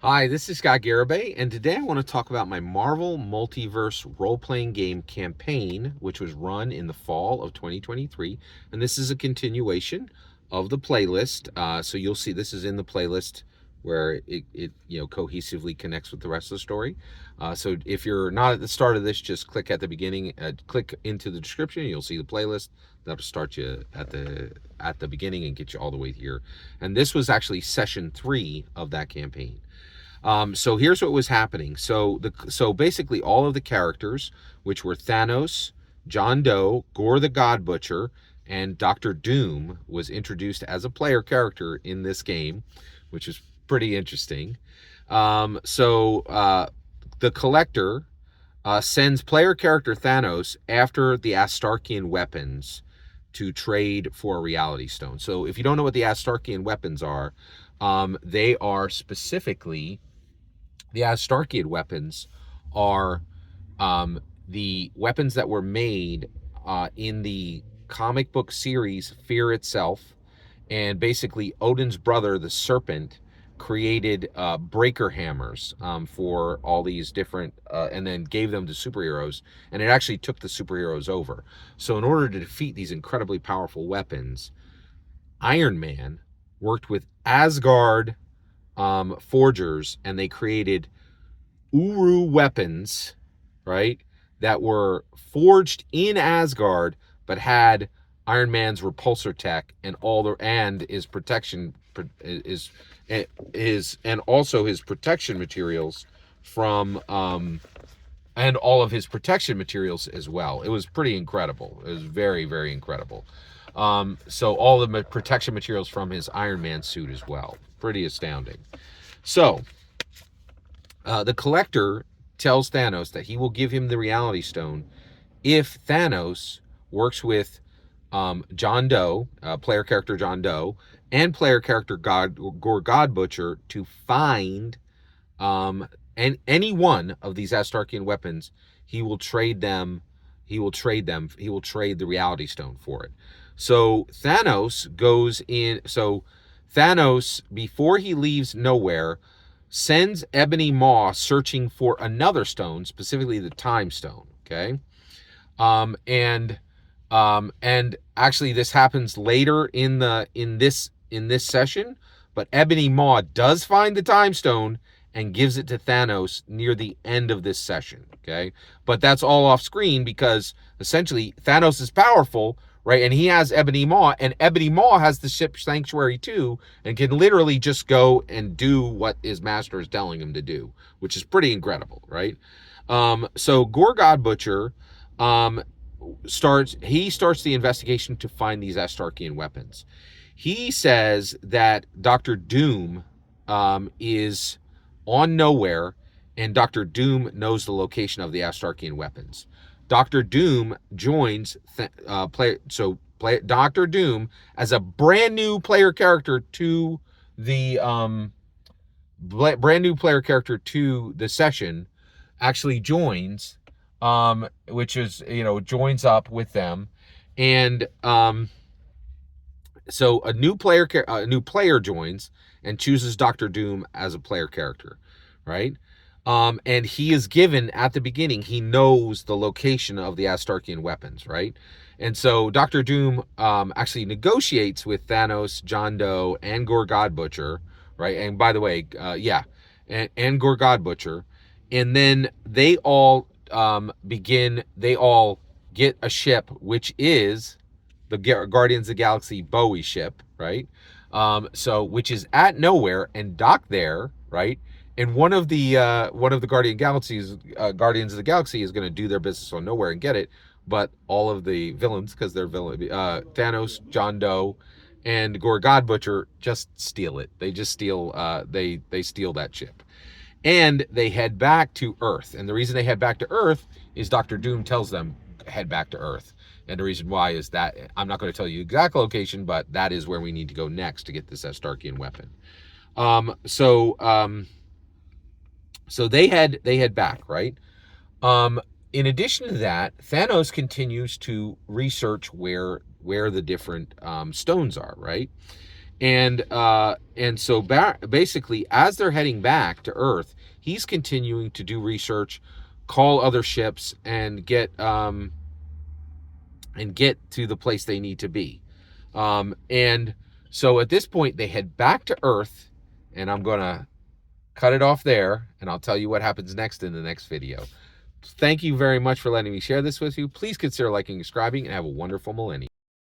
Hi, this is Scott Garibay, and today I want to talk about my Marvel Multiverse role-playing game campaign, which was run in the fall of 2023. And this is a continuation of the playlist. So you'll see this is in the playlist where it cohesively connects with the rest of the story. So if you're not at the start of this, just click at the beginning, click into the description, and you'll see the playlist. That'll start you at the beginning and get you all the way here. And this was actually session 3 of that campaign. So here's what was happening. So basically all of the characters, which were Thanos, John Doe, Gore the God Butcher, and Dr. Doom, was introduced as a player character in this game, which is pretty interesting. The Collector sends player character Thanos after the Astarchian weapons to trade for a Reality Stone. So if you don't know what the Astarchian weapons are, they are specifically... The Astarchian weapons are the weapons that were made in the comic book series Fear Itself. And basically Odin's brother, the Serpent, created breaker hammers for all these different, and then gave them to superheroes. And it actually took the superheroes over. So in order to defeat these incredibly powerful weapons, Iron Man worked with Asgard forgers, and they created Uru weapons, right, that were forged in Asgard but had Iron Man's repulsor tech and his protection and also his protection materials from and all of his protection materials as well. It was pretty incredible. It was very, very incredible. So all the protection materials from his Iron Man suit as well. Pretty astounding. So the Collector tells Thanos that he will give him the Reality Stone if Thanos works with John Doe, player character John Doe, and player character Gore God Butcher to find any one of these Astarchian weapons. He will trade them. He will trade the Reality Stone for it. So Thanos goes in. So Thanos, before he leaves nowhere, sends Ebony Maw searching for another stone, specifically the Time Stone. Okay, and actually this happens later in this session, but Ebony Maw does find the Time Stone and gives it to Thanos near the end of this session. Okay, but that's all off screen because essentially Thanos is powerful, right? And he has Ebony Maw, and Ebony Maw has the ship Sanctuary too, and can literally just go and do what his master is telling him to do, which is pretty incredible, right? So Gore God Butcher starts the investigation to find these Astarchian weapons. He says that Dr. Doom is on Nowhere, and Dr. Doom knows the location of the Astarchian weapons. Dr. Doom joins Dr. Doom as a brand new player character to the session, actually joins, which is, joins up with them. And so a new player joins and chooses Dr. Doom as a player character, right? And he is given, at the beginning, he knows the location of the Astarchian weapons, right? And so Dr. Doom actually negotiates with Thanos, John Doe, and Gore God Butcher, right? And by the way, and Gore God Butcher. And then they all get a ship, which is the Guardians of the Galaxy Bowie ship, right? Which is at Nowhere and docked there, right? And one of the Guardians of the Galaxy is going to do their business on Nowhere and get it, but all of the villains, because they're Thanos, John Doe, and Gore God Butcher, just steal it. They just steal they steal that ship, and they head back to Earth. And the reason they head back to Earth is Dr. Doom tells them head back to Earth, and the reason why is that I'm not going to tell you the exact location, but that is where we need to go next to get this Astarchian weapon. So they head back, right? In addition to that, Thanos continues to research where the different stones are, right? And so basically, as they're heading back to Earth, he's continuing to do research, call other ships, and get to the place they need to be. And so at this point, they head back to Earth, and I'm gonna cut it off there, and I'll tell you what happens next in the next video. Thank you very much for letting me share this with you. Please consider liking and subscribing, and have a wonderful millennium.